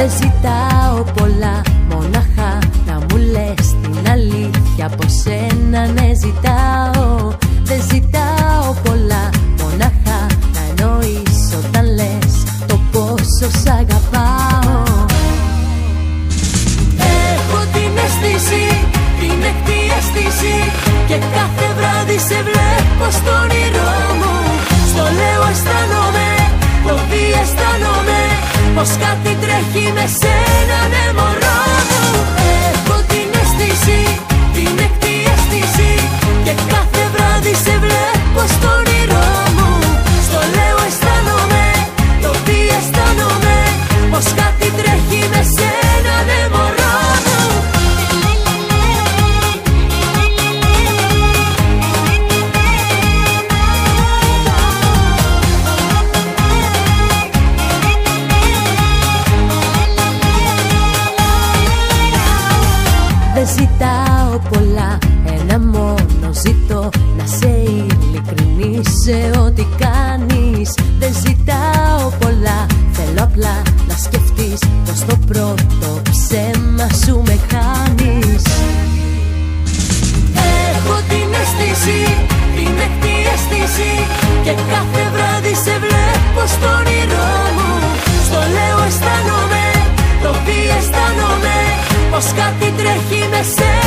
Δεν ζητάω πολλά, μονάχα να μου λες την αλήθεια. Από σένα ναι ζητάω. Δεν ζητάω πολλά, μονάχα να εννοείς όταν λες το πόσο σ' αγαπάω. Έχω την αίσθηση, την έκτη αίσθηση, και κάθε βράδυ σε βλέπω στο όνειρό μου. Στο λέω αισθάνομαι, το δει αισθάνομαι, πως κάτι τρέχει με σένα, ναι μωρό μου. Έχω την αίσθηση, την έκτη αίσθηση, και κάθε βράδυ σε βλέπω στο όνειρό μου. Στο λέω αισθάνομαι, το δει αισθάνομαι, πως κάτι τρέχει με σένα, ναι μωρό μου. Δεν ζητάω πολλά, ένα μόνο ζητώ, να σε ειλικρινής σε ό,τι κάνεις. Δεν ζητάω πολλά, θέλω απλά να σκεφτείς πως το πρώτο ψέμα σου με χάνεις. Έχω την αίσθηση, την έκτη αίσθηση, και κάθε βράδυ σε βλέπω στο όνειρό μου. Στο λέω αισθάνομαι, το δει αισθάνομαι, πως κάτι τρέχει με σένα.